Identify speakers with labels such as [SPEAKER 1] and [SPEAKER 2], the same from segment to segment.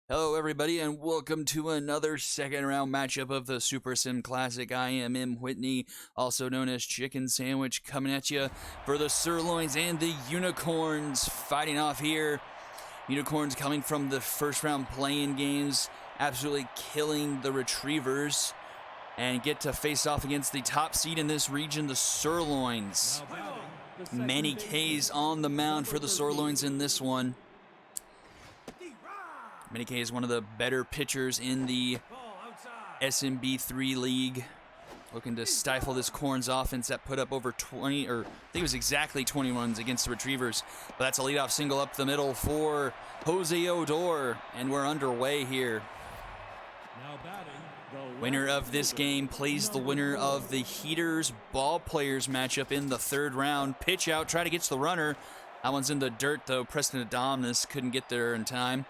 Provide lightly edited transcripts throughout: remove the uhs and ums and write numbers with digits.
[SPEAKER 1] Hello everybody and welcome to another second round matchup of the Super Sim Classic. I am M. Whitney, also known as Chicken Sandwich, coming at you for the Sirloins and the Unicorns fighting off here. Unicorns coming from the first round play-in games, absolutely killing the Retrievers, and get to face off against the top seed in this region, the Sirloins. Many K's on the mound for the Sirloins in this one. Manny K is one of the better pitchers in the SMB3 league, looking to stifle this Corns offense that put up over 20, or I think it was exactly 20 runs against the Retrievers. But that's a leadoff single up the middle for Jose Odor, and we're underway here. Winner of this game plays the winner of the Heaters Ball Players matchup in the third round. Pitch out, try to get to the runner. That one's in the dirt though. Preston Adonis couldn't get there in time.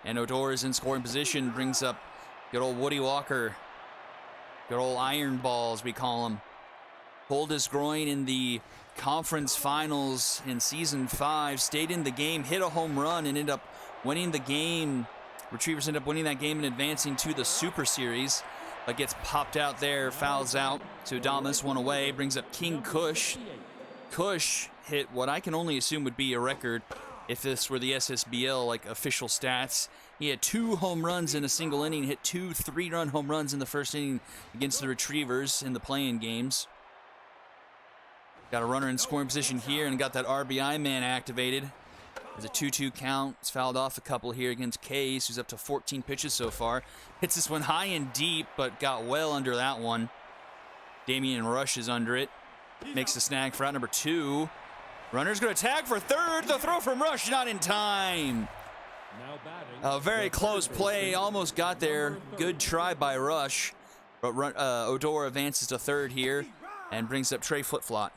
[SPEAKER 1] And Odor is in scoring position, brings up good old Woody Walker. Good old Iron Ball, as we call him. Pulled his groin in the conference finals in Season 5. Stayed in the game, hit a home run, and ended up winning the game. Retrievers end up winning that game and advancing to the Super Series. But gets popped out there, fouls out to Adamas, one away. Brings up King Kush. Kush hit what I can only assume would be a record if this were the SSBL, like official stats. He had 2 home runs in a single inning, hit 2 3-run home runs in the first inning against the Retrievers in the play-in games. Got a runner in scoring position here and got that RBI man activated. There's a 2-2 count. It's fouled off a couple here against Case, who's up to 14 pitches so far. Hits this one high and deep, but got well under that one. Damian Rush is under it. Makes the snag for out number 2. Runner's going to tag for third. The throw from Rush not in time. A very close play. Almost got there. Good try by Rush. But Odor advances to third here and brings up Trey Flip-Flop.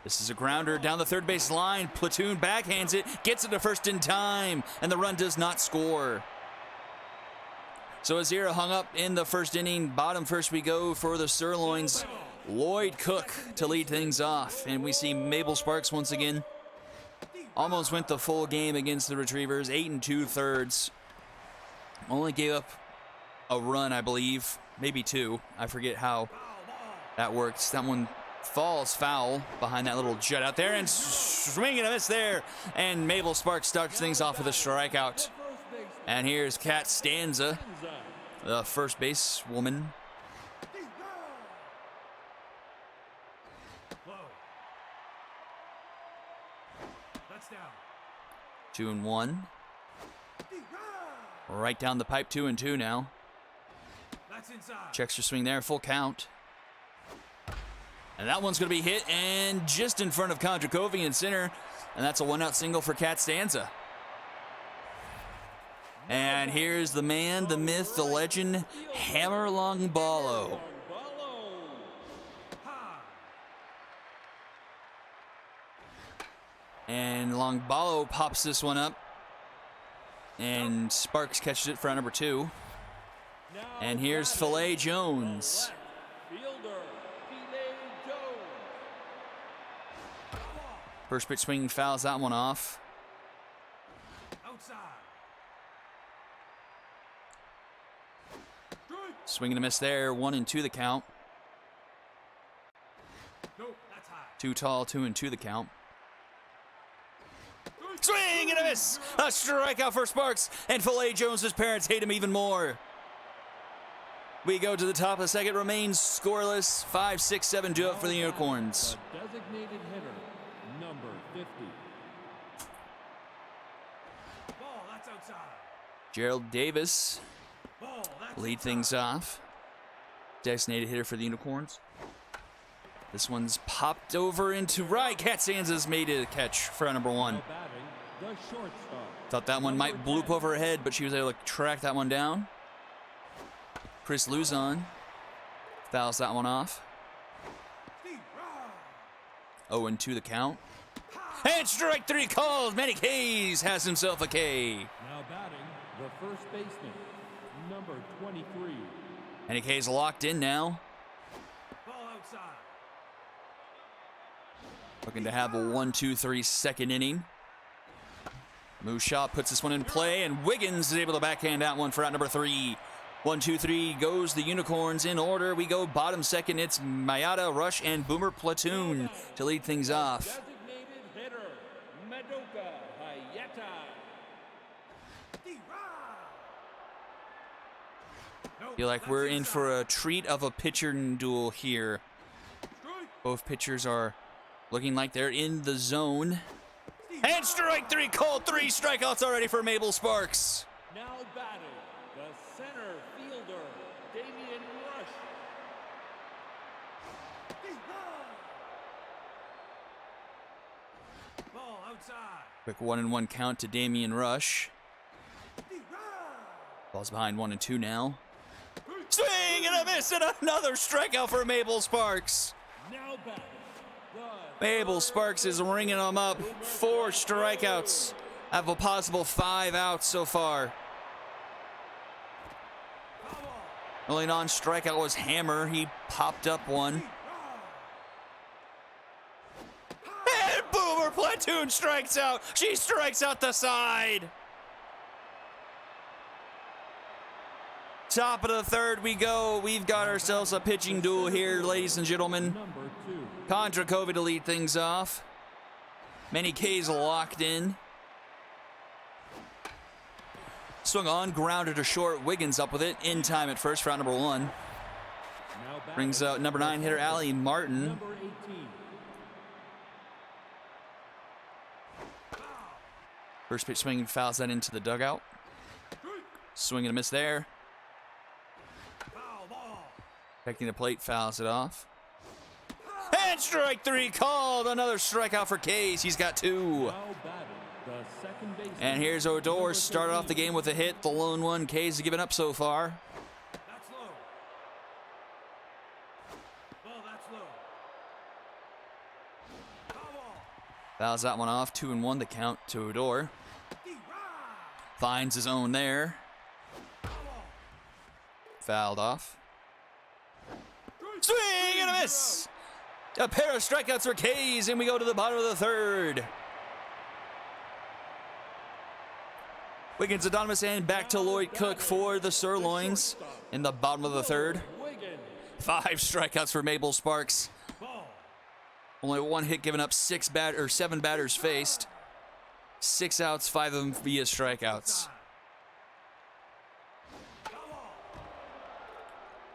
[SPEAKER 1] This is a grounder down the third base line. Platoon backhands it. Gets it to first in time. And the run does not score. So Azira hung up in the first inning. Bottom first we go for the Sirloins. Lloyd Cook to lead things off. And we see Mabel Sparks once again. Almost went the full game against the Retrievers. 8 2/3. Only gave up a run, I believe. Maybe 2. I forget how that works. That one falls foul behind that little jet out there. And swing and a miss there. And Mabel Sparks starts things off with a strikeout. And here's Kat Stanza, the first base woman. 2-1. Right down the pipe, 2-2 now. Checks her swing there, full count. And that one's going to be hit and just in front of Kondrakovian center. And that's a 1-out single for Kat Stanza. And here's the man, the myth, the legend, Hammer Longballo. And Longballo pops this one up. And Sparks catches it for out number 2. And here's Filet Jones. First pitch swing fouls that one off. Swing and a miss there, 1-2 the count. Too tall, 2-2 the count. Swing and a miss! A strikeout for Sparks, and Filet Jones's parents hate him even more. We go to the top of the second, remains scoreless. 5-6-7 due up for the Unicorns.
[SPEAKER 2] Designated hitter, number 50.
[SPEAKER 1] Ball, that's outside. Gerald Davis lead things off. Designated hitter for the Unicorns. This one's popped over into right. Kat Stanza's made a catch for number 1. Thought that one might bloop over her head, but she was able to track that one down. Chris Luzon fouls that one off. 0-2 the count. And strike 3 called. Manny K's has himself a K.
[SPEAKER 2] Now batting the first baseman, number 23.
[SPEAKER 1] Manny K's locked in now. Looking to have a 1-2-3 second inning. Mushaw puts this one in play, and Wiggins is able to backhand that one for out number 3. 1-2-3 goes the Unicorns in order. We go bottom second. It's Mayada, Rush, and Boomer Platoon to lead things off.
[SPEAKER 2] Designated hitter, Madoka Hayata.
[SPEAKER 1] Feel like we're in for a treat of a pitcher duel here. Both pitchers are looking like they're in the zone. And strike 3 called. 3 strikeouts already for Mabel Sparks.
[SPEAKER 2] Now batting, the center fielder, Damian Rush.
[SPEAKER 3] Ball outside.
[SPEAKER 1] Quick 1-1 count to Damian Rush. Ball's behind 1-2 now. Swing and a miss and another strikeout for Mabel Sparks.
[SPEAKER 2] Now batting,
[SPEAKER 1] Mabel Sparks is ringing them up. 4 strikeouts. Have a possible 5 outs so far. Only non-strikeout was Hammer. He popped up one. And Boomer Platoon strikes out. She strikes out the side. Top of the third we go. We've got ourselves a pitching duel here, ladies and gentlemen.
[SPEAKER 2] number 2.
[SPEAKER 1] Kondrakovic to lead things off. Manny K's locked in. Swung on, grounded to short. Wiggins up with it. In time at first for out number 1.
[SPEAKER 2] Now batting,
[SPEAKER 1] Brings out number 9 hitter Allie Martin.
[SPEAKER 2] number 18.
[SPEAKER 1] First pitch swing fouls that into the dugout. Swing and a miss there. Checking the plate, fouls it off. And strike 3 called. Another strikeout for Case. He's got 2.
[SPEAKER 2] Now batting, the second baseman.
[SPEAKER 1] And here's Odor.
[SPEAKER 2] number
[SPEAKER 1] Started off the
[SPEAKER 2] 13.
[SPEAKER 1] game with a hit. The lone one Case has given up so far.
[SPEAKER 3] That's low. Ball, that's low. Ball.
[SPEAKER 1] Fouls that one off. 2-1 the count to Odor. Finds his own there. Fouled off. Swing and a miss. A pair of strikeouts for K's, and we go to the bottom of the third. Wiggins, Adonis, and back to Lloyd Cook for the Sirloins in the bottom of the third.
[SPEAKER 2] Wiggins.
[SPEAKER 1] 5 strikeouts for Mabel Sparks. Only 1 hit given up, 7 batters faced. 6 outs, 5 of them via strikeouts.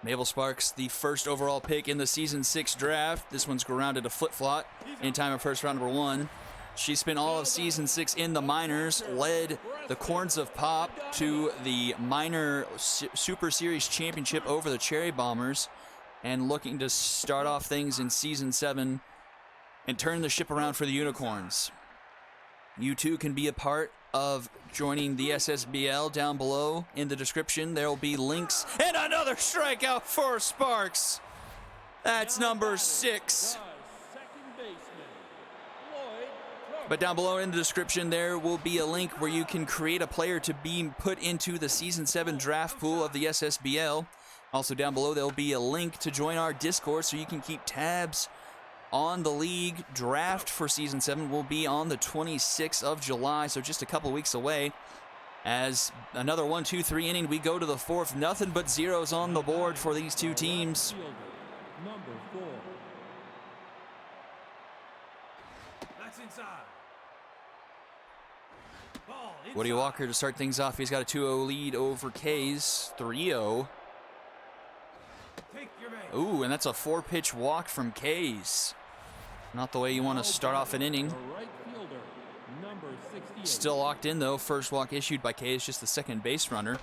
[SPEAKER 1] Mabel Sparks, the first overall pick in the season 6 draft. This one's grounded to flip-flop in time of first round number 1. She spent all of season 6 in the minors, led the Corns of Pop to the minor Super Series championship over the Cherry Bombers, and looking to start off things in season 7 and turn the ship around for the Unicorns. You too can be a part of joining the SSBL. Down below in the description. There will be links. And another strikeout for Sparks. That's number 6.
[SPEAKER 2] The second baseman, Lloyd Cook.
[SPEAKER 1] But down below in the description, there will be a link where you can create a player to be put into the Season 7 draft pool of the SSBL. Also down below, there will be a link to join our Discord so you can keep tabs on the league. Draft for Season 7 will be on the 26th of July, so just a couple weeks away. As another 1-2-3 inning, we go to the 4th. Nothing but zeros on the board for these two teams.
[SPEAKER 2] Fielder, number 4.
[SPEAKER 3] That's inside. Ball inside.
[SPEAKER 1] Woody Walker to start things off. He's got a 2-0 lead over K's. 3-0.
[SPEAKER 3] Take your man.
[SPEAKER 1] Ooh, and that's a 4-pitch walk from K's. Not the way you want to start off an inning.
[SPEAKER 2] The right fielder, number 68.
[SPEAKER 1] Still locked in, though. First walk issued by K's, just the second base runner.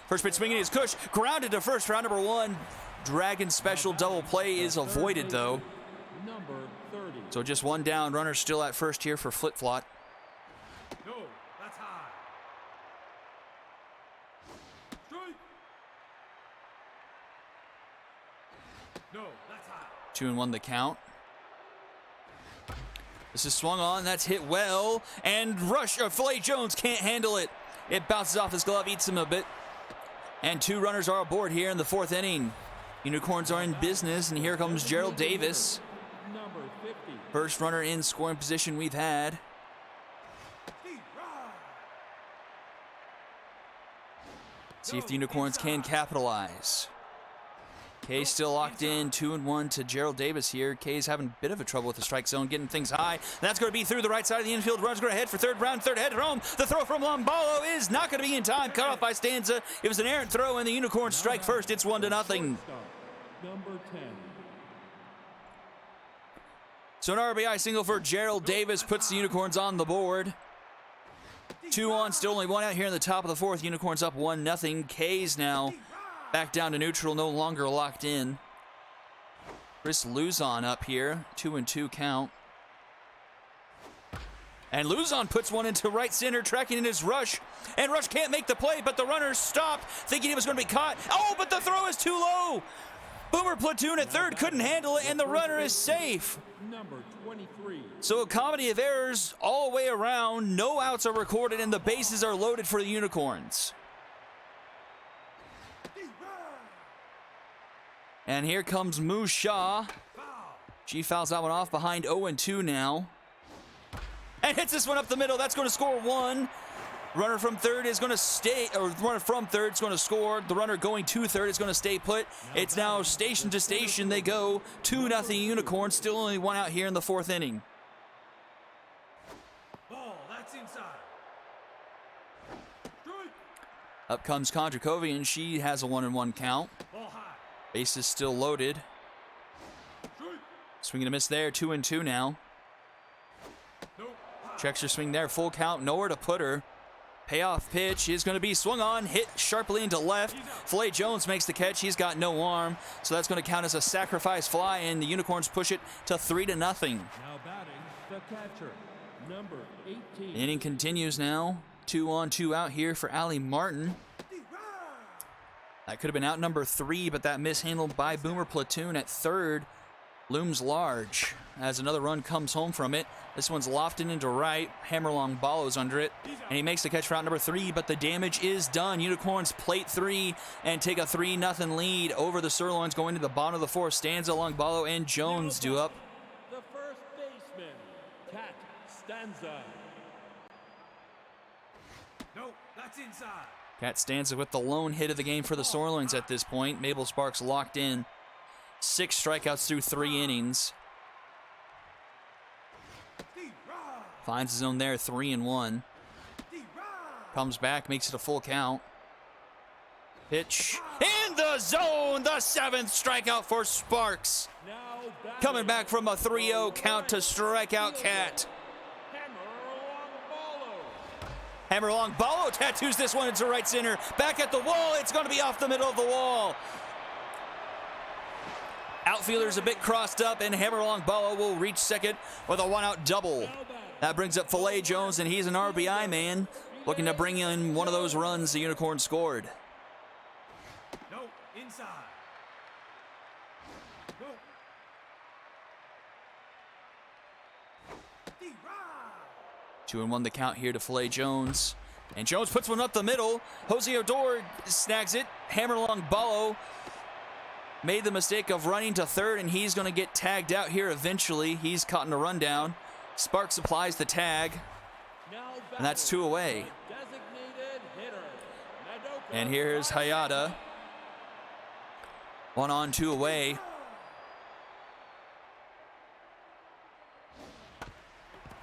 [SPEAKER 1] First pitch swinging is Kush. Grounded to first, round number 1. Dragon special double play is avoided, though.
[SPEAKER 2] Number 30.
[SPEAKER 1] So just 1 down. Runner still at first here for flip-flop.
[SPEAKER 3] No, that's high. Strike. No, that's high.
[SPEAKER 1] 2-1 the count. This is swung on. That's hit well. And Filet Jones can't handle it. It bounces off his glove, eats him a bit. And 2 runners are aboard here in the 4th inning. Unicorns are in business, and here comes Gerald Davis.
[SPEAKER 2] Number 50.
[SPEAKER 1] First runner in scoring position we've had. See if the Unicorns can capitalize. Kay still locked in, 2-1 to Gerald Davis here. Kay's having a bit of a trouble with the strike zone, getting things high. That's going to be through the right side of the infield. Run's going to head for third round, third head home. The throw from Lombalo is not going to be in time. Cut off by Stanza. It was an errant throw, and the Unicorns strike first. It's 1-0.
[SPEAKER 2] Number 10.
[SPEAKER 1] So an RBI single for Gerald Davis puts the Unicorns on the board. 2 on, still only 1 out here in the top of the fourth. Unicorns up 1-0. K's now back down to neutral, no longer locked in. Chris Luzon up here, 2-2 count. And Luzon puts one into right center, tracking in his Rush. And Rush can't make the play, but the runner stopped, thinking he was going to be caught. Oh, but the throw is too low. Boomer Platoon at third couldn't handle it, and the runner is safe.
[SPEAKER 2] Number 23.
[SPEAKER 1] So a comedy of errors all the way around. No outs are recorded, and the bases are loaded for the Unicorns. And here comes Moo Shah. She fouls that one off behind 0-2 now. And hits this one up the middle. That's going to score 1. Runner from third is going to stay, or runner from third is going to score. The runner going to third is going to stay put. It's now station to station they go. 2-0 Unicorns. Still only 1 out here in the fourth inning.
[SPEAKER 3] Ball, that's inside. Strike.
[SPEAKER 1] Up comes Kondrakovian. She has a 1-1 count.
[SPEAKER 3] Ball high.
[SPEAKER 1] Base is still loaded.
[SPEAKER 3] Strike.
[SPEAKER 1] Swing and a miss there. 2-2 now.
[SPEAKER 3] Nope. High.
[SPEAKER 1] Checks her swing there. Full count. Nowhere to put her. Payoff pitch is going to be swung on, hit sharply into left. Filet Jones makes the catch. He's got no arm, so that's going to count as a sacrifice fly, and the Unicorns push it to 3-0.
[SPEAKER 2] Now batting, the catcher, number 18.
[SPEAKER 1] The inning continues now. 2 on, 2 out here for Allie Martin. That could have been out number 3, but that mishandled by Boomer Platoon at third looms large as another run comes home from it. This one's lofted into right. Hammerlong Ballo's under it, and he makes the catch for out number 3, but the damage is done. Unicorns plate 3 and take a 3-0 lead over the Sirloins going to the bottom of the fourth. Stanza, Longballo, and Jones due up.
[SPEAKER 2] The first baseman, Cat Stanza.
[SPEAKER 3] No, that's inside.
[SPEAKER 1] Cat Stanza with the lone hit of the game for the Sirloins at this point. Mabel Sparks locked in. 6 strikeouts through 3 innings. Finds his own there, 3-1. Comes back, makes it a full count. Pitch in the zone, the 7th strikeout for Sparks. Coming back from a 3-0 count to strike out Cat. Hammerlong Ballo tattoos this one into right center. Back at the wall, it's going to be off the middle of the wall. Outfielder's a bit crossed up, and Hammerlong Ballo will reach second with a 1-out double. That brings up Filet Jones, and he's an RBI man, looking to bring in one of those runs the Unicorns scored.
[SPEAKER 3] No, inside. No.
[SPEAKER 1] 2-1 the count here to Filet Jones. And Jones puts one up the middle. Jose Odor snags it. Hammerlong Ballo made the mistake of running to third, and he's going to get tagged out here eventually. He's caught in a rundown. Sparks applies the tag, and that's 2 away. And here's Hayata. 1 on, 2 away.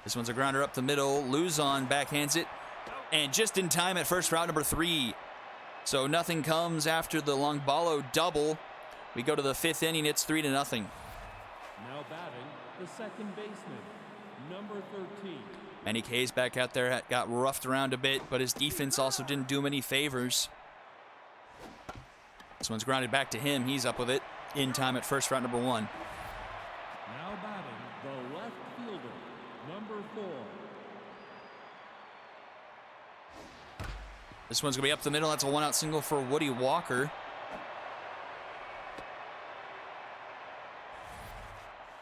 [SPEAKER 1] This one's a grounder up the middle. Luzon backhands it, and just in time at first round number 3. So nothing comes after the Longballo double. We go to the 5th inning. It's 3-0.
[SPEAKER 2] Now batting, the second baseman, number 13.
[SPEAKER 1] Manny K's back out there, got roughed around a bit, but his defense also didn't do him any favors. This one's grounded back to him. He's up with it in time at first round number 1.
[SPEAKER 2] Now batting, the left fielder, number 4.
[SPEAKER 1] This one's going to be up the middle. That's a 1-out single for Woody Walker.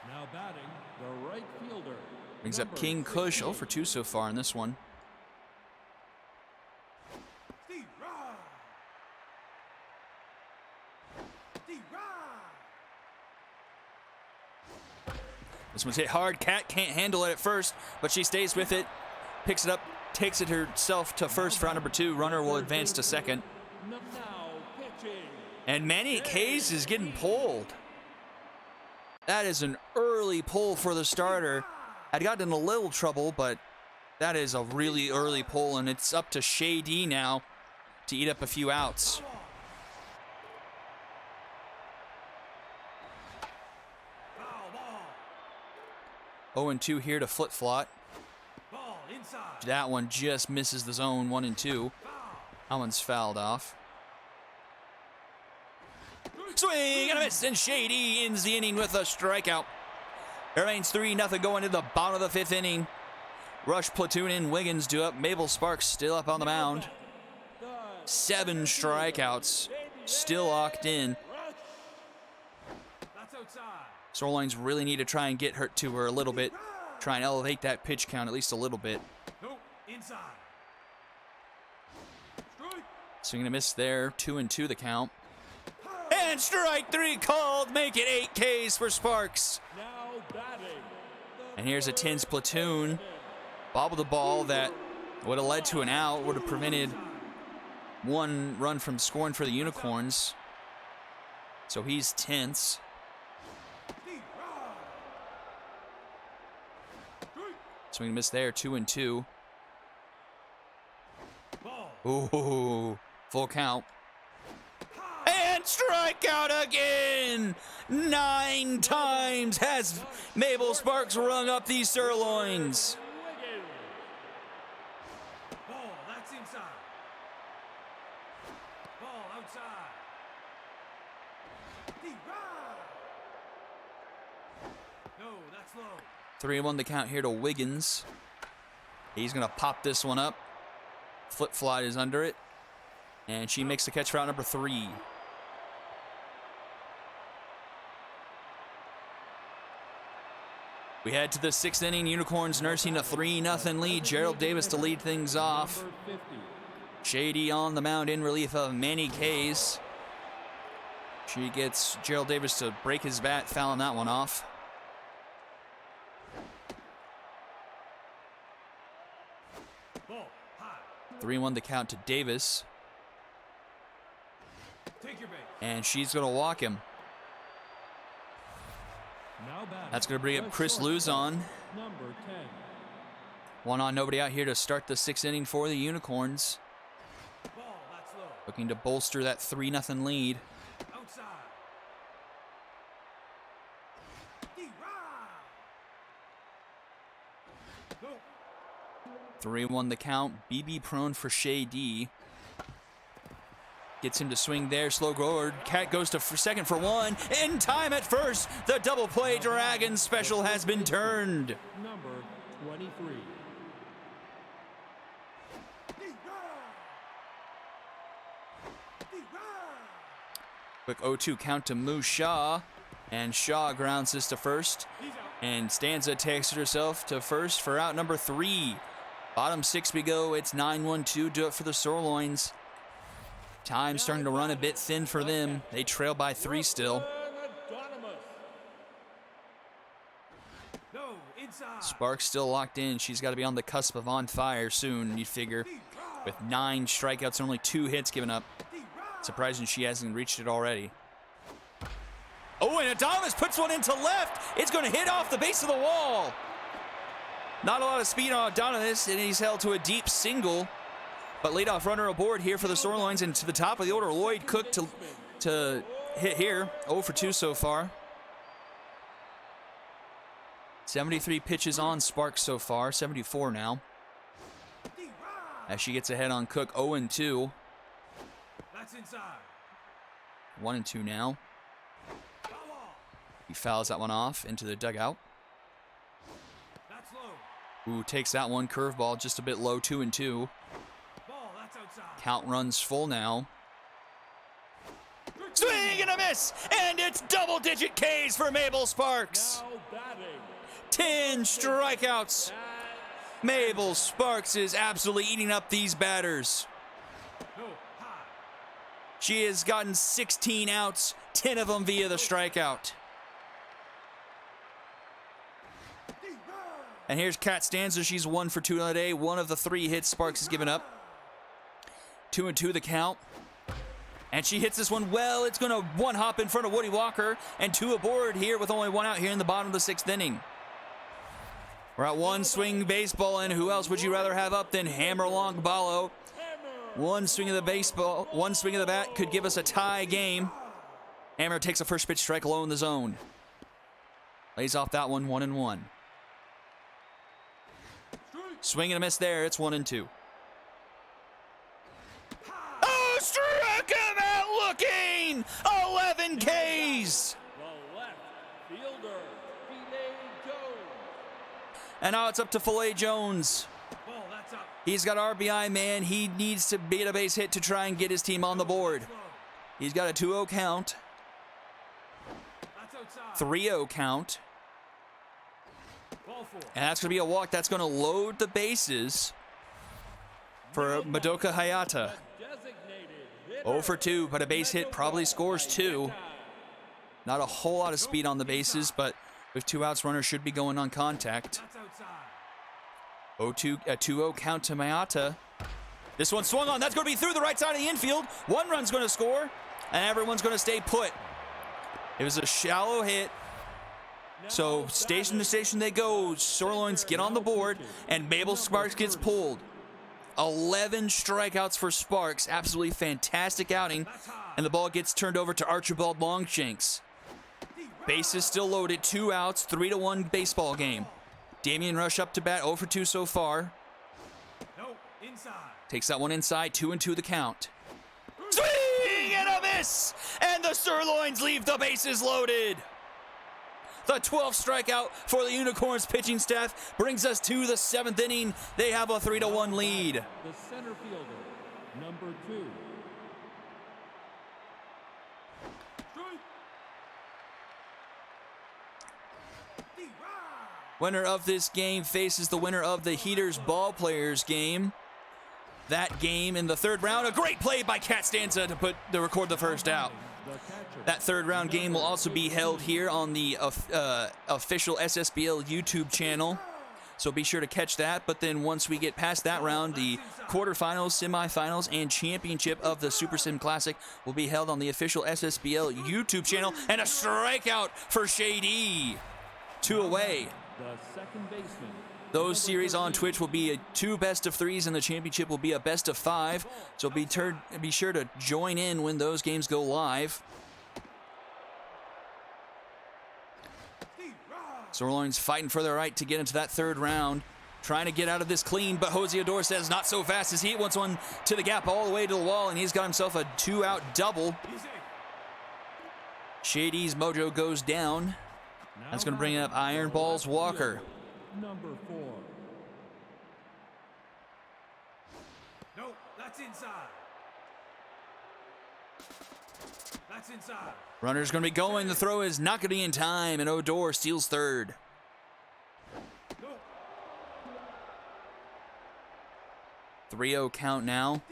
[SPEAKER 2] Now batting, the right fielder.
[SPEAKER 1] Brings up King Kush, 0 for 2 so far in this one. This one's hit hard. Cat can't handle it at first, but she stays with it, picks it up, takes it herself to first for out number 2. Runner will advance to second.
[SPEAKER 2] Now pitching.
[SPEAKER 1] And Manny Hayes is getting pulled. That is an early pull for the starter. I'd gotten in a little trouble, but that is a really early pull, and it's up to Shady now to eat up a few outs.
[SPEAKER 3] Foul ball.
[SPEAKER 1] 0-2 here to flip-flop.
[SPEAKER 3] Ball inside.
[SPEAKER 1] That one just misses the zone, 1-2.
[SPEAKER 3] Foul.
[SPEAKER 1] That one's fouled off. Swing and a miss, and Shady ends the inning with a strikeout. It remains 3-0 going into the bottom of the 5th inning. Rush platoon in, Wiggins due up. Mabel Sparks still up on the mound. 7 strikeouts, still locked in.
[SPEAKER 3] That's outside.
[SPEAKER 1] Sirloins really need to try and get her to her a little bit. Try and elevate that pitch count at least a little bit.
[SPEAKER 3] Nope. Inside. Strike.
[SPEAKER 1] Swing and a miss there, 2-2 the count. And strike 3 called, make it 8 Ks for Sparks.
[SPEAKER 2] Now batting.
[SPEAKER 1] And here's a 10's platoon. Bobbled the ball that would have led to an out, would have prevented 1 run from scoring for the Unicorns. So he's 10th. Swing and miss there, 2-2.
[SPEAKER 3] Ball.
[SPEAKER 1] Ooh, full count. And strikeout again! 9 times has Mabel Sparks rung up these Sirloins.
[SPEAKER 3] Ball. That's inside. Ball outside. No, that's low.
[SPEAKER 1] 3-1 the count here to Wiggins. He's gonna pop this one up. Flip fly is under it. And she makes the catch for out number 3. We head to the 6th inning. Unicorns nursing a 3-0 lead. Gerald Davis to lead things off.
[SPEAKER 2] Number 50.
[SPEAKER 1] Shady on the mound in relief of Manny Hayes. She gets Gerald Davis to break his bat, fouling that one off.
[SPEAKER 3] Ball. High.
[SPEAKER 1] 3-1 the count to Davis.
[SPEAKER 3] Take your base.
[SPEAKER 1] And she's going to walk him.
[SPEAKER 2] Now batting.
[SPEAKER 1] That's going to bring up
[SPEAKER 2] The
[SPEAKER 1] Chris
[SPEAKER 2] shortstop,
[SPEAKER 1] Luzon.
[SPEAKER 2] Number 10.
[SPEAKER 1] 1 on, nobody out here to start the 6th inning for the Unicorns.
[SPEAKER 3] Ball. That's low.
[SPEAKER 1] Looking to bolster that 3-0 lead.
[SPEAKER 3] Outside.
[SPEAKER 1] 3-1 the count. BB prone for Shady. Gets him to swing there. Slow grower. Cat goes to second for 1. In time at first. The double play Dragon special has been turned.
[SPEAKER 2] Number 23.
[SPEAKER 1] Quick 0-2 count to Moo Shaw. And Shaw grounds this to first.
[SPEAKER 3] He's out.
[SPEAKER 1] And Stanza takes it herself to first for out number 3. Bottom 6 we go. It's 9-1-2. Do it for the Sirloins. Time starting to run a bit thin for them. They trail by 3 still.
[SPEAKER 3] No, inside.
[SPEAKER 1] Sparks still locked in. She's got to be on the cusp of on fire soon, you figure. With 9 strikeouts and only 2 hits given up. Surprising she hasn't reached it already. Oh, and Adamas puts one into left. It's going to hit off the base of the wall. Not a lot of speed on Adamas, and he's held to a deep single. But leadoff runner aboard here for the Sirloins, and to the top of the order, Lloyd Cook to hit here. 0 for 2 so far. 73 pitches on Sparks so far, 74 now. As she gets ahead on Cook, 0-2.
[SPEAKER 3] That's inside.
[SPEAKER 1] 1-2 now.
[SPEAKER 3] Foul ball.
[SPEAKER 1] He fouls that one off into the dugout.
[SPEAKER 3] That's low.
[SPEAKER 1] Ooh, takes that one. Curveball just a bit low, 2-2.
[SPEAKER 3] Ball. That's outside.
[SPEAKER 1] Count runs full now. Swing and a miss! And it's double-digit Ks for Mabel Sparks.
[SPEAKER 2] Now batting.
[SPEAKER 1] 10 strikeouts. Mabel Sparks is absolutely eating up these batters.
[SPEAKER 3] No, high.
[SPEAKER 1] She has gotten 16 outs, 10 of them via the strikeout. And here's Kat Stanza. She's 1 for 2 on the day. One of the 3 hits Sparks has given up. 2-2 the count. And she hits this one well. It's going to one hop in front of Woody Walker. And 2 aboard here with only 1 out here in the bottom of the 6th inning. We're at 1 swing baseball, and who else would you rather have up than Hammer Longbalo? 1 swing of the baseball, 1 swing of the bat could give us a tie game. Hammer takes a first pitch strike low in the zone. Lays off that one, 1-1. Swing and a miss there. It's 1-2. Oh, struck him out looking! 11 Ks!
[SPEAKER 2] The left fielder, Filet Jones.
[SPEAKER 1] And now it's up to Filet Jones.
[SPEAKER 3] Ball, that's up.
[SPEAKER 1] He's got RBI, man. He needs to beat a base hit to try and get his team on the board.
[SPEAKER 3] That's low.
[SPEAKER 1] He's got a 2-0 count,
[SPEAKER 3] That's outside.
[SPEAKER 1] 3-0 count.
[SPEAKER 3] Ball 4.
[SPEAKER 1] And that's going to be a walk. That's going to load the bases for Madoka Hayata.
[SPEAKER 2] Designated hitter.
[SPEAKER 1] 0 for 2, but a base hit probably scores 2. Not a whole lot of speed on the bases, but with 2 outs, runner should be going on contact.
[SPEAKER 3] That's outside.
[SPEAKER 1] 2-0 count to Mayata. This one swung on. That's going to be through the right side of the infield. 1 run's going to score, and everyone's going to stay put. It was a shallow hit. So station to station they go. Sirloins get on the board, and Mabel Sparks gets pulled. 11 strikeouts for Sparks. Absolutely fantastic outing. And the ball gets turned over to Archibald Longshanks. Bases still loaded. 2 outs. 3-1 baseball game. Damian Rush up to bat. 0 for 2 so far.
[SPEAKER 3] No, inside.
[SPEAKER 1] Takes that one inside. 2-2 the count. Swing and a miss! And the Sirloins leave the bases loaded. The 12th strikeout for the Unicorns pitching staff brings us to the 7th inning. They have a 3-1 lead.
[SPEAKER 2] The center fielder, number 2.
[SPEAKER 1] Winner of this game faces the winner of the Heaters Ball Players game. That game in the 3rd round, a great play by Kat Stanza to record the first out. That 3rd round game will also be held here on the official SSBL YouTube channel. So be sure to catch that. But then once we get past that round, the quarterfinals, semifinals, and championship of the Super Sim Classic will be held on the official SSBL YouTube channel. And a strikeout for Shady. 2 away.
[SPEAKER 2] The second baseman.
[SPEAKER 1] Those series on Twitch will be 2 best-of-3s, and the championship will be a best-of-5. So be sure to join in when those games go live. Sirloins fighting for their right to get into that 3rd round. Trying to get out of this clean, but Jose Ador says not so fast as he wants one to the gap all the way to the wall, and he's got himself a 2-out double. Shady's mojo goes down. That's going to bring up Iron Balls Walker.
[SPEAKER 2] Number 4.
[SPEAKER 3] No, that's inside. That's inside.
[SPEAKER 1] Runner's going to be going. The throw is not going to be in time, and Odor steals 3rd.
[SPEAKER 3] No.
[SPEAKER 1] 3-0 count now.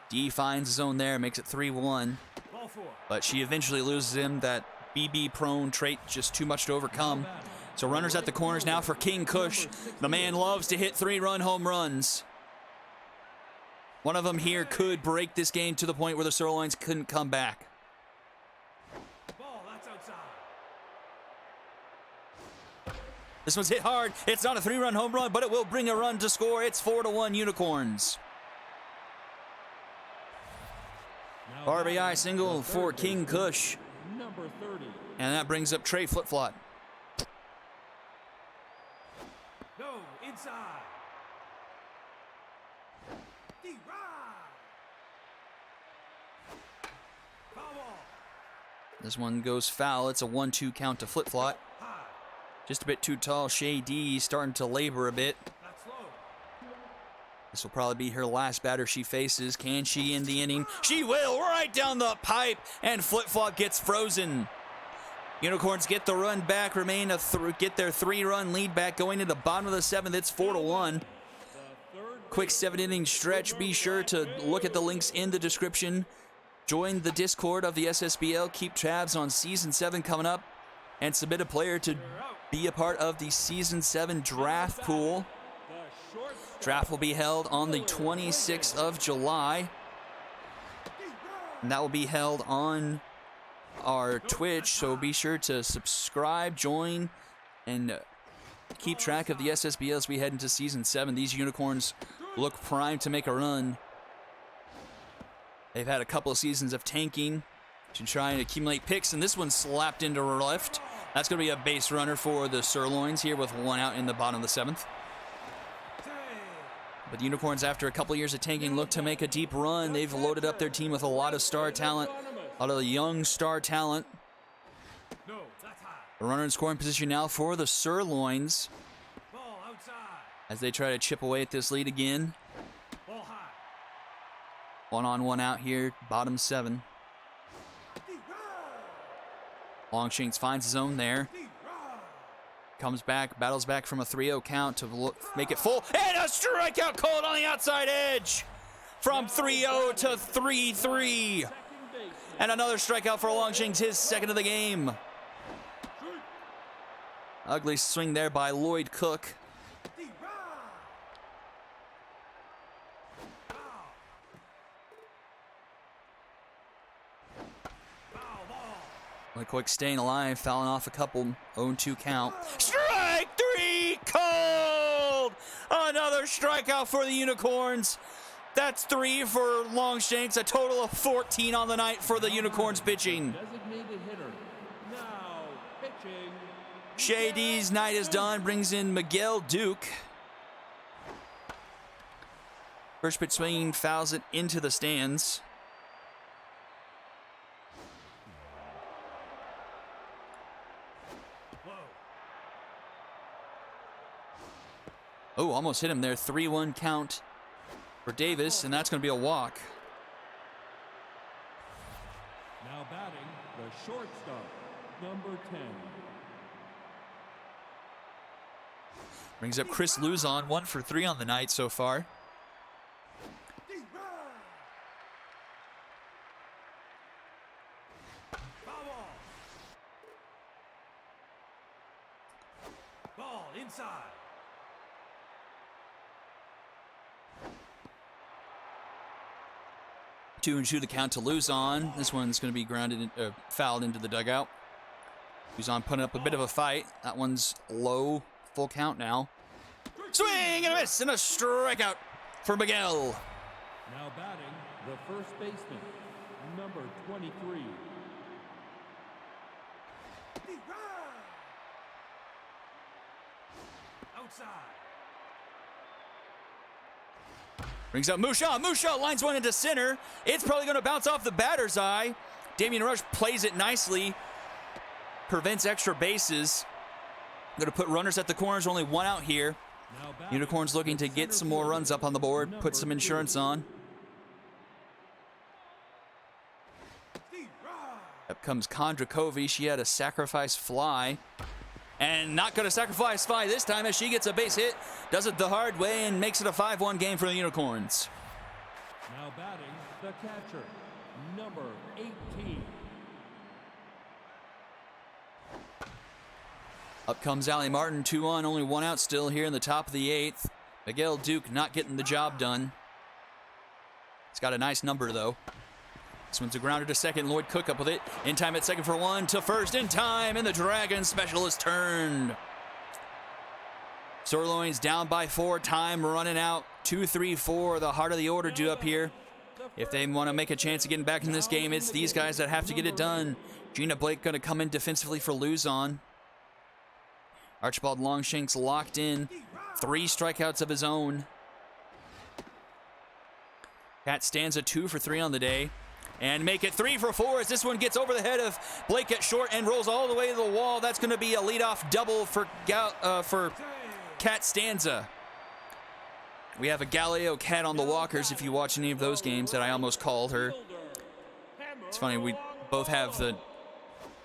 [SPEAKER 1] D finds his own there, makes it 3-1.
[SPEAKER 3] Ball 4.
[SPEAKER 1] But she eventually loses him. That BB-prone trait, just too much to overcome. So runners at the corners now for King Kush. The man loves to hit 3-run home runs. One of them here could break this game to the point where the Sirloins couldn't come back.
[SPEAKER 3] Ball, that's outside.
[SPEAKER 1] This one's hit hard. It's not a 3-run home run, but it will bring a run to score. It's 4-1 Unicorns. RBI single for King Kush.
[SPEAKER 2] Number 30.
[SPEAKER 1] And that brings up Trey Flip-Flop.
[SPEAKER 3] No, inside. Foul ball.
[SPEAKER 1] This one goes foul. It's a 1-2 count to Flip-Flop.
[SPEAKER 3] High.
[SPEAKER 1] Just a bit too tall. Shay D starting to labor a bit.
[SPEAKER 3] That's low.
[SPEAKER 1] This will probably be her last batter she faces. Can she end the inning? She will, right down the pipe, and Flip-Flop gets frozen. Unicorns get the run back, get their 3-run lead back going into the bottom of the 7th. It's 4-1. Quick 7-inning stretch. Be sure to look at the links in the description. Join the Discord of the SSBL. Keep tabs on Season 7 coming up, and submit a player to be a part of the Season 7 draft pool. Draft will be held on the 26th of July. And that will be held on our Twitch, so be sure to subscribe, join, and keep track of the SSBL as we head into Season 7. These Unicorns look primed to make a run. They've had a couple of seasons of tanking to try and accumulate picks, and this one slapped into left. That's going to be a base runner for the Sirloins here with one out in the bottom of the 7th. But the Unicorns, after a couple of years of tanking, look to make a deep run. They've loaded up their team with a lot of star talent, a lot of young star talent.
[SPEAKER 3] No, that's high.
[SPEAKER 1] The runner in scoring position now for the Sirloins
[SPEAKER 3] Ball outside.
[SPEAKER 1] as they try to chip away at this lead again.
[SPEAKER 3] Ball high.
[SPEAKER 1] 1-on-1 out here, bottom 7. Longshanks finds his own there. Comes back, battles back from a 3-0 count to make it full. And a strikeout called on the outside edge from 3-0 to 3-3. And another strikeout for Longshanks, his second of the game. Ugly swing there by Lloyd Cook. Lloyd Cook staying alive, fouling off a couple, 0-2 count. Strike 3 called! Another strikeout for the Unicorns. That's 3 for Longshanks, a total of 14 on the night for the Unicorns pitching.
[SPEAKER 2] Designated hitter. Now pitching.
[SPEAKER 1] Shady's night is done, brings in Miguel Duke. First pitch swinging, fouls it into the stands. Oh, almost hit him there. 3-1 count for Davis, and that's going to be a walk.
[SPEAKER 2] Now batting, the shortstop, number 10.
[SPEAKER 1] Brings up Chris Luzon, 1 for 3 on the night so far.
[SPEAKER 3] Ball inside.
[SPEAKER 1] 2-2 the count to Luzon. This one's going to be fouled into the dugout. Luzon putting up a bit of a fight. That one's low, full count now. Swing and a miss and a strikeout for Miguel.
[SPEAKER 2] Now batting, the first baseman, number 23.
[SPEAKER 3] Outside.
[SPEAKER 1] Brings up Musha. Musha lines one into center. It's probably going to bounce off the batter's eye. Damian Rush plays it nicely. Prevents extra bases. Going to put runners at the corners. Only one out here. Unicorns looking to get some more runs up on the board. Put some insurance on. Up comes Kondrakovi. She had a sacrifice fly. And not going to sacrifice fly this time as she gets a base hit. Does it the hard way and makes it a 5-1 game for the Unicorns.
[SPEAKER 2] Now batting, the catcher, number 18.
[SPEAKER 1] Up comes Allie Martin, 2-on, only one out still here in the top of the 8th. Miguel Duke not getting the job done. It's got a nice number, though. This one's a grounder to second. Lloyd Cook up with it. In time at second for 1 to first in time, and the Dragons specialist turned. Sirloins down by 4. Time running out. 2-3-4. The heart of the order due up here. If they want to make a chance of getting back in this game, it's these guys that have to get it done. Gina Blake going to come in defensively for Luzon. Archibald Longshanks locked in. 3 strikeouts of his own. Cat stands a 2 for 3 on the day. And make it 3 for 4 as this one gets over the head of Blake at short and rolls all the way to the wall. That's going to be a leadoff double for Cat Stanza. We have a Galileo Cat on the walkers if you watch any of those games that I almost called her. It's funny, we both have the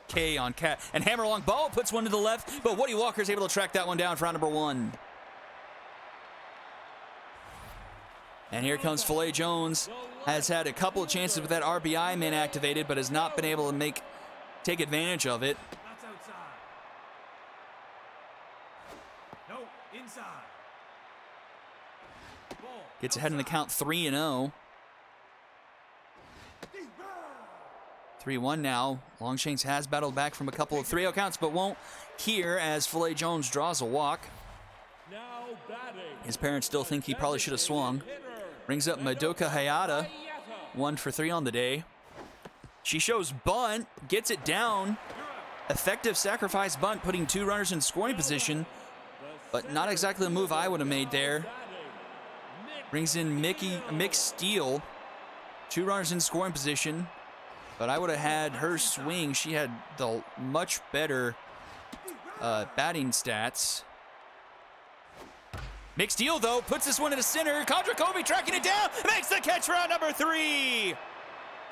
[SPEAKER 1] K on Cat. And Hammerlong ball puts one to the left, but Woody Walker is able to track that one down for round number 1. And here comes Filet Jones. Has had a couple of chances with that RBI man activated, but has not been able to take advantage of it.
[SPEAKER 3] That's outside.
[SPEAKER 1] Gets ahead in the count 3-0. 3-1 now. Longshanks has battled back from a couple of 3-0 counts, but won't here as Filet Jones draws a walk.
[SPEAKER 2] Now batting.
[SPEAKER 1] His parents still think he probably should have swung. Brings up Madoka Hayata, 1 for 3 on the day. She shows bunt, gets it down. Effective sacrifice bunt, putting 2 runners in scoring position, but not exactly the move I would have made there. Brings in Mick Steele, 2 runners in scoring position, but I would have had her swing. She had the much better batting stats. Mick Steele, though, puts this one into center. Kondrakovi tracking it down, makes the catch for out number 3.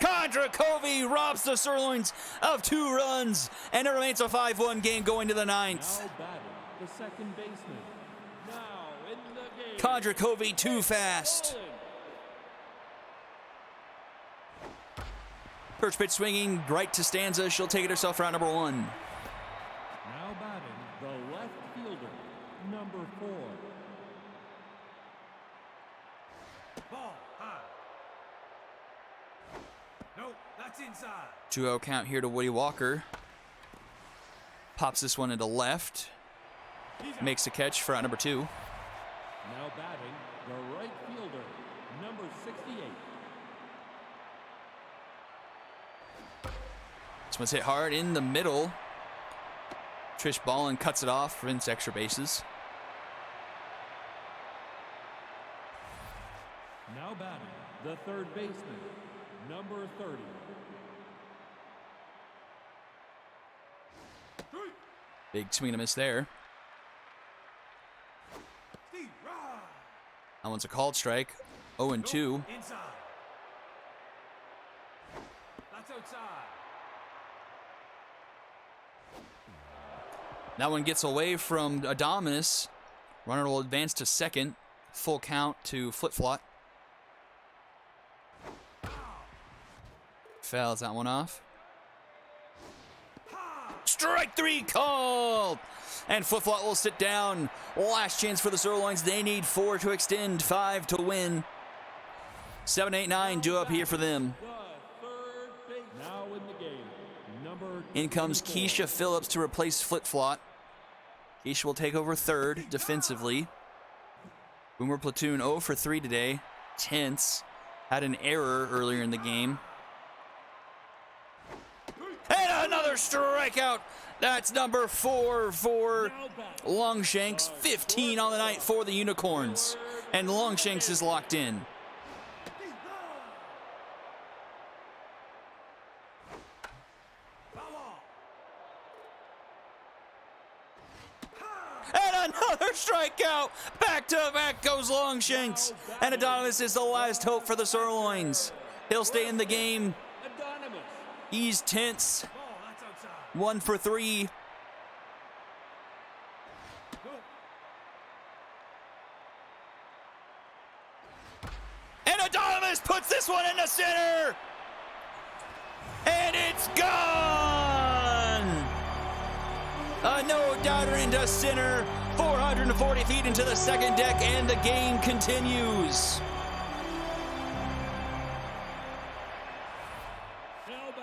[SPEAKER 1] Kondrakovi robs the Sirloins of 2 runs, and it remains a 5-1 game going to the 9th.
[SPEAKER 2] Now batting, the second baseman. Now in the game.
[SPEAKER 1] Kondrakovi too fast. First pitch swinging right to Stanza. She'll take it herself for out number 1.
[SPEAKER 2] Now batting, the left fielder, number 4.
[SPEAKER 3] Ball high. Nope, that's inside.
[SPEAKER 1] 2-0 count here to Woody Walker. Pops this one into left. Makes a catch for out number 2.
[SPEAKER 2] Now batting, the right fielder, number 68.
[SPEAKER 1] This one's hit hard in the middle. Trish Ballin cuts it off, prevents extra bases.
[SPEAKER 2] Now batting, the third baseman, number 30.
[SPEAKER 1] Big swing and a miss there.
[SPEAKER 3] Steve, ride.
[SPEAKER 1] That one's a called strike. 0-2.
[SPEAKER 3] Inside. That's outside.
[SPEAKER 1] That one gets away from Adamas. Runner will advance to second. Full count to Flip-Flop. Fouls that one off. Strike 3 called! And Flip-Flop will sit down. Last chance for the Sirloins. They need 4 to extend, 5 to win. 7, 8, 9 due up here for them.
[SPEAKER 2] The third base. Now in the game, number
[SPEAKER 1] In comes
[SPEAKER 2] 24.
[SPEAKER 1] Keisha Phillips to replace Flip-Flop. Keisha will take over third defensively. Boomer Platoon 0 for 3 today. Tense. Had an error earlier in the game. And another strikeout. That's number 4 for Longshanks. 15 on the night for the Unicorns. And Longshanks is locked in. And another strikeout. Back to back goes Longshanks. And Adonis is the last hope for the Sirloins. He'll stay in the game.
[SPEAKER 2] Anonymous.
[SPEAKER 1] He's tense.
[SPEAKER 3] Ball, that's outside.
[SPEAKER 1] 1 for 3.
[SPEAKER 3] Nope.
[SPEAKER 1] And Adonis puts this one into center. And it's gone. A no-doubter into center. 440 feet into the second deck, and the game continues.
[SPEAKER 2] Now batting,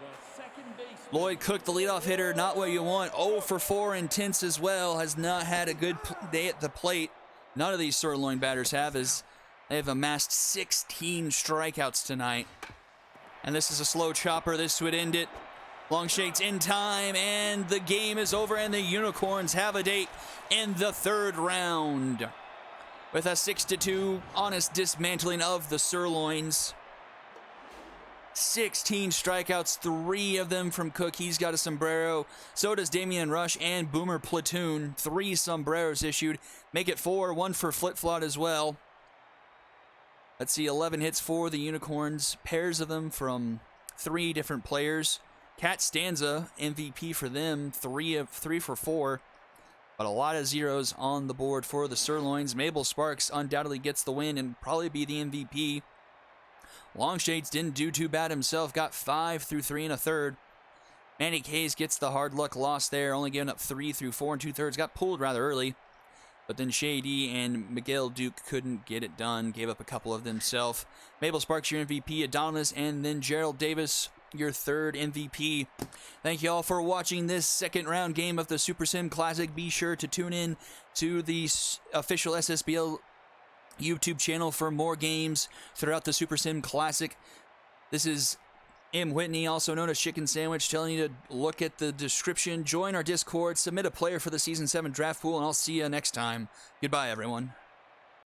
[SPEAKER 2] the second baseman.
[SPEAKER 1] Lloyd Cook, the leadoff hitter, not what you want. 0 for 4 and tense as well. Has not had a good day at the plate. None of these Sirloin batters have, as they have amassed 16 strikeouts tonight. And this is a slow chopper. This would end it. Longshanks in time, and the game is over, and the Unicorns have a date in the 3rd round. With a 6-2 honest dismantling of the Sirloins. 16 strikeouts, 3 of them from Cook. He's got a sombrero. So does Damian Rush and Boomer Platoon. 3 sombreros issued. Make it 4, 1 for Flip-Flop as well. Let's see, 11 hits for the Unicorns. Pairs of them from 3 different players. Cat Stanza, MVP for them, 3 for 4. But a lot of zeros on the board for the Sirloins. Mabel Sparks undoubtedly gets the win and probably be the MVP. Longshades didn't do too bad himself. Got 5 through 3 1/3. Manny Hayes gets the hard luck loss there, only giving up 3 through 4 2/3. Got pulled rather early. But then Shady and Miguel Duke couldn't get it done, gave up a couple of themselves. Mabel Sparks, your MVP, Adonis, and then Gerald Davis, your third MVP. Thank you all for watching this second round game of the Super Sim Classic. Be sure to tune in to the official SSBL YouTube channel for more games throughout the Super Sim Classic. This is M. Whitney, also known as Chicken Sandwich, telling you to look at the description, join our Discord, submit a player for the Season 7 draft pool, and I'll see you next time. Goodbye, everyone.